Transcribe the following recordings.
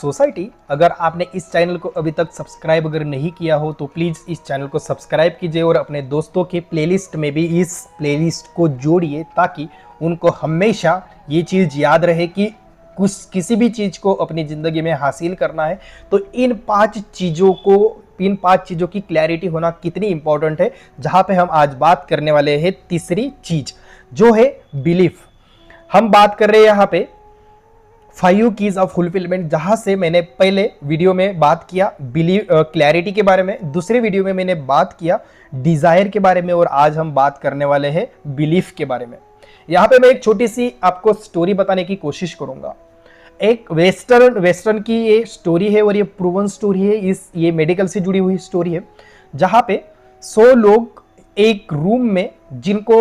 Society. अगर आपने इस चैनल को अभी तक सब्सक्राइब अगर नहीं किया हो तो प्लीज़ इस चैनल को सब्सक्राइब कीजिए और अपने दोस्तों के प्लेलिस्ट में भी इस प्लेलिस्ट को जोड़िए ताकि उनको हमेशा ये चीज़ याद रहे कि किसी भी चीज़ को अपनी ज़िंदगी में हासिल करना है तो इन पांच चीज़ों की क्लैरिटी होना कितनी इंपॉर्टेंट है। जहाँ पे हम आज बात करने वाले हैं तीसरी चीज़ जो है बिलीफ। हम बात कर रहे हैं यहाँ पे 5 कीज ऑफ फुलफिलमेंट, जहां से मैंने पहले वीडियो में बात किया क्लैरिटी के बारे में, दूसरे वीडियो में मैंने बात किया डिजायर के बारे में और आज हम बात करने वाले हैं बिलीफ के बारे में। यहां पे मैं एक छोटी सी आपको स्टोरी बताने की कोशिश करूंगा। एक वेस्टर्न की ये स्टोरी है और ये प्रूवन स्टोरी है, ये मेडिकल से जुड़ी हुई स्टोरी है। जहां पे 100 लोग एक रूम में जिनको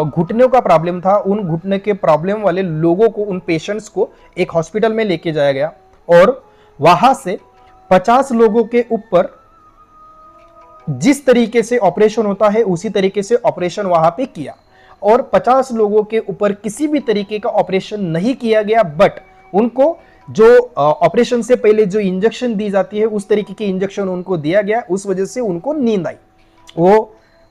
घुटनों का प्रॉब्लम था, उन घुटने के प्रॉब्लम वाले लोगों को, उन पेशेंट्स को एक हॉस्पिटल में लेके जाया गया और वहां से 50 लोगों के ऊपर जिस तरीके से ऑपरेशन होता है उसी तरीके से ऑपरेशन वहां पे किया और 50 लोगों के ऊपर किसी भी तरीके का ऑपरेशन नहीं किया गया, बट उनको जो ऑपरेशन से पहले जो इंजेक्शन दी जाती है उस तरीके की इंजेक्शन उनको दिया गया। उस वजह से उनको नींद आई।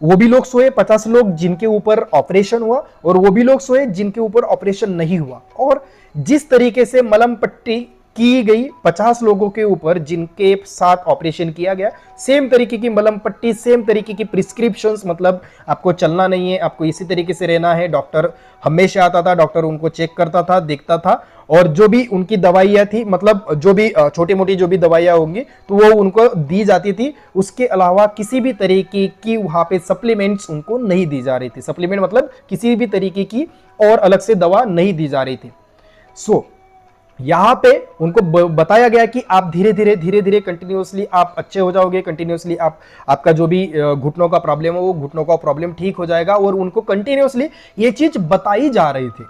वो भी लोग सोए, 50 लोग जिनके ऊपर ऑपरेशन हुआ और वो भी लोग सोए जिनके ऊपर ऑपरेशन नहीं हुआ। और जिस तरीके से मलम पट्टी की गई 50 लोगों के ऊपर जिनके साथ ऑपरेशन किया गया, सेम तरीके की मलम पट्टी, सेम तरीके की प्रिस्क्रिप्शंस, मतलब आपको चलना नहीं है, आपको इसी तरीके से रहना है। डॉक्टर हमेशा आता था, डॉक्टर उनको चेक करता था, देखता था और जो भी उनकी दवाइयाँ थी, मतलब जो भी छोटी मोटी जो भी दवाइयाँ होंगी तो वो उनको दी जाती थी। उसके अलावा किसी भी तरीके की वहाँ पे सप्लीमेंट्स उनको नहीं दी जा रही थी। सप्लीमेंट मतलब किसी भी तरीके की और अलग से दवा नहीं दी जा रही थी। यहाँ पे उनको बताया गया कि आप धीरे धीरे कंटिन्यूअसली आप अच्छे हो जाओगे, कंटिन्यूअसली आपका जो भी घुटनों का प्रॉब्लम है वो घुटनों का प्रॉब्लम ठीक हो जाएगा। और उनको कंटिन्यूअसली ये चीज बताई जा रही थी,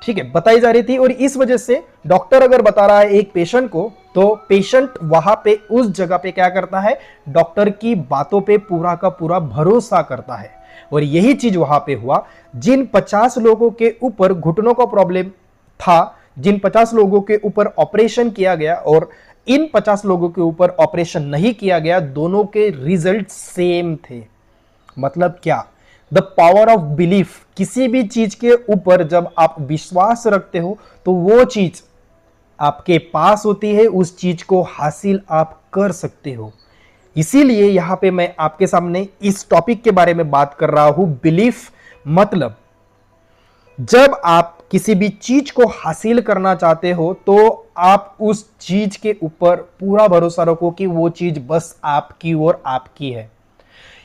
ठीक है, बताई जा रही थी। और इस वजह से डॉक्टर अगर बता रहा है एक पेशेंट को तो पेशेंट वहां पे उस जगह पे क्या करता है, डॉक्टर की बातों पे पूरा का पूरा भरोसा करता है। और यही चीज वहां पे हुआ। जिन 50 लोगों के ऊपर घुटनों का प्रॉब्लम था, जिन 50 लोगों के ऊपर ऑपरेशन किया गया और इन 50 लोगों के ऊपर ऑपरेशन नहीं किया गया, दोनों के रिजल्ट सेम थे। मतलब क्या? The power of belief. किसी भी चीज के ऊपर जब आप विश्वास रखते हो तो वो चीज आपके पास होती है, उस चीज को हासिल आप कर सकते हो। इसीलिए यहां पे मैं आपके सामने इस टॉपिक के बारे में बात कर रहा हूं। बिलीफ मतलब जब आप किसी भी चीज को हासिल करना चाहते हो तो आप उस चीज के ऊपर पूरा भरोसा रखो कि वो चीज बस आपकी और आपकी है,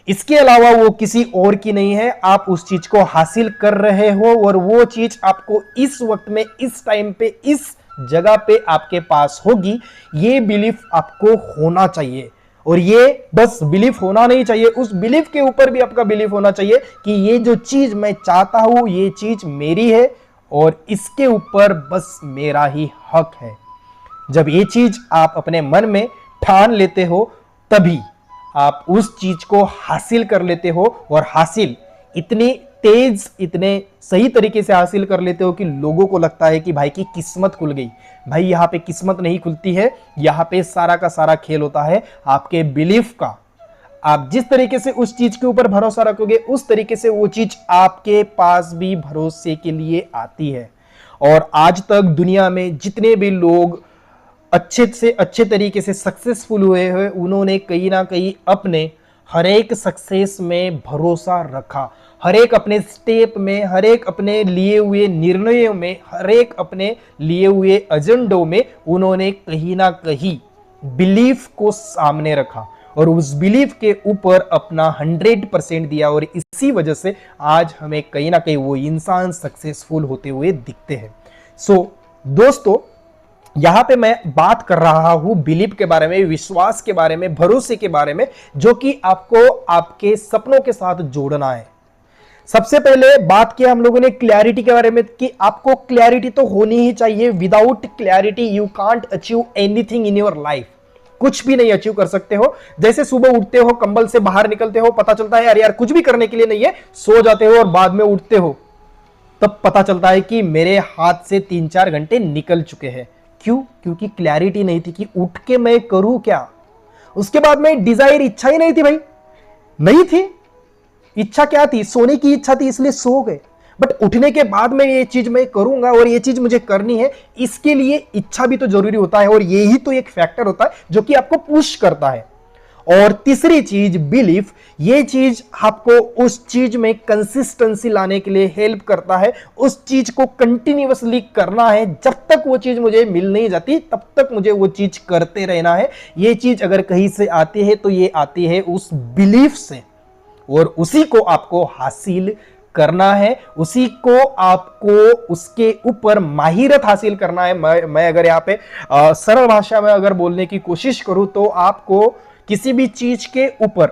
इसके अलावा वो किसी और की नहीं है। आप उस चीज को हासिल कर रहे हो और वो चीज आपको इस वक्त में, इस टाइम पे, इस जगह पे आपके पास होगी। ये बिलीफ आपको होना चाहिए। और ये बस बिलीफ होना नहीं चाहिए, उस बिलीफ के ऊपर भी आपका बिलीफ होना चाहिए कि ये जो चीज मैं चाहता हूं ये चीज मेरी है और इसके ऊपर बस मेरा ही हक है। जब ये चीज आप अपने मन में ठान लेते हो तभी आप उस चीज को हासिल कर लेते हो। और हासिल इतनी तेज, इतने सही तरीके से हासिल कर लेते हो कि लोगों को लगता है कि भाई की किस्मत खुल गई। भाई यहाँ पे किस्मत नहीं खुलती है, यहाँ पे सारा का सारा खेल होता है आपके बिलीफ का। आप जिस तरीके से उस चीज के ऊपर भरोसा रखोगे उस तरीके से वो चीज आपके पास भी भरोसे के लिए आती है। और आज तक दुनिया में जितने भी लोग अच्छे से अच्छे तरीके से सक्सेसफुल हुए हैं, उन्होंने कहीं ना कहीं अपने हर एक सक्सेस में भरोसा रखा। हर एक अपने स्टेप में, हर एक अपने लिए हुए निर्णयों में, हर एक अपने लिए हुए एजेंडों में उन्होंने कहीं ना कहीं बिलीफ को सामने रखा और उस बिलीफ के ऊपर अपना 100% दिया। और इसी वजह से आज हमें कहीं ना कहीं वो इंसान सक्सेसफुल होते हुए दिखते हैं। दोस्तों, यहां पे मैं बात कर रहा हूं बिलीफ के बारे में, विश्वास के बारे में, भरोसे के बारे में, जो कि आपको आपके सपनों के साथ जोड़ना है। सबसे पहले बात किया हम लोगों ने क्लैरिटी के बारे में कि आपको क्लैरिटी तो होनी ही चाहिए। Without clarity you can't achieve anything in your life. कुछ भी नहीं अचीव कर सकते हो। जैसे सुबह उठते हो, कंबल से बाहर निकलते हो, पता चलता है यार कुछ भी करने के लिए नहीं है, सो जाते हो और बाद में उठते हो तब पता चलता है कि मेरे हाथ से 3-4 घंटे निकल चुके हैं। क्यों? क्योंकि क्लैरिटी नहीं थी कि उठ के मैं करूं क्या। उसके बाद में डिजायर, इच्छा ही नहीं थी भाई, नहीं थी इच्छा। क्या थी? सोने की इच्छा थी, इसलिए सो गए। बट उठने के बाद में ये चीज मैं करूंगा और ये चीज मुझे करनी है, इसके लिए इच्छा भी तो जरूरी होता है, और यही तो एक फैक्टर होता है जो कि आपको पुश करता है। और तीसरी चीज बिलीफ, ये चीज आपको उस चीज में कंसिस्टेंसी लाने के लिए हेल्प करता है। उस चीज को कंटिन्यूअसली करना है, जब तक वो चीज मुझे मिल नहीं जाती तब तक मुझे वो चीज करते रहना है। ये चीज अगर कहीं से आती है तो ये आती है उस बिलीफ से, और उसी को आपको हासिल करना है, उसी को आपको उसके ऊपर माहिरत हासिल करना है। मैं अगर यहाँ पे सरल भाषा में अगर बोलने की कोशिश करूं तो आपको किसी भी चीज के ऊपर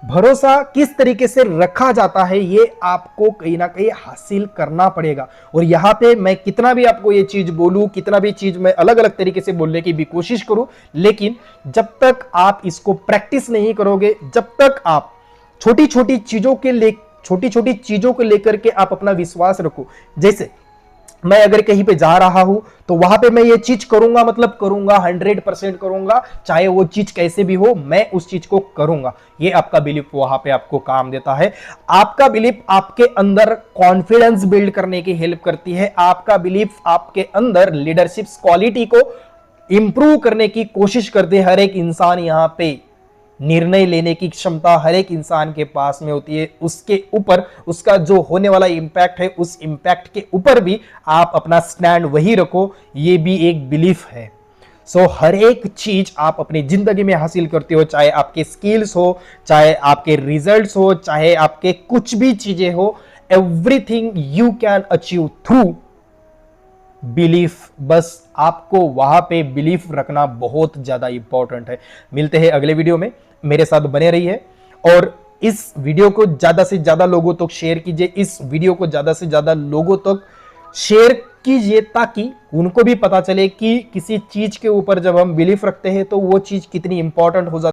भरोसा किस तरीके से रखा जाता है ये आपको कहीं ना कहीं हासिल करना पड़ेगा। और यहां पे मैं कितना भी आपको ये चीज बोलूं, कितना भी चीज मैं अलग अलग तरीके से बोलने की भी कोशिश करूं, लेकिन जब तक आप इसको प्रैक्टिस नहीं करोगे, जब तक आप छोटी छोटी चीजों को लेकर के आप अपना विश्वास रखो। जैसे मैं अगर कहीं पे जा रहा हूं तो वहां पे मैं ये चीज करूंगा, मतलब करूंगा, 100% करूंगा, चाहे वो चीज कैसे भी हो, मैं उस चीज को करूंगा। ये आपका बिलीफ वहां पे आपको काम देता है। आपका बिलीफ आपके अंदर कॉन्फिडेंस बिल्ड करने की हेल्प करती है। आपका बिलीफ आपके अंदर लीडरशिप क्वालिटी को इंप्रूव करने की कोशिश करते हैं। हर एक इंसान यहां पे निर्णय लेने की क्षमता हर एक इंसान के पास में होती है। उसके ऊपर उसका जो होने वाला इंपैक्ट है, उस इंपैक्ट के ऊपर भी आप अपना स्टैंड वही रखो, ये भी एक बिलीफ है। हर एक चीज आप अपनी जिंदगी में हासिल करते हो, चाहे आपके स्किल्स हो, चाहे आपके रिजल्ट्स हो, चाहे आपके कुछ भी चीजें हो, everything you can achieve through belief. बस आपको वहां पे बिलीफ रखना बहुत ज्यादा इंपॉर्टेंट है। मिलते हैं अगले वीडियो में, मेरे साथ बने रहिए और इस वीडियो को ज्यादा से ज्यादा लोगों तक शेयर कीजिए। इस वीडियो को ज्यादा से ज्यादा लोगों तक शेयर कीजिए ताकि उनको भी पता चले कि किसी चीज के ऊपर जब हम बिलीफ रखते हैं तो वो चीज कितनी इंपॉर्टेंट हो जाती है।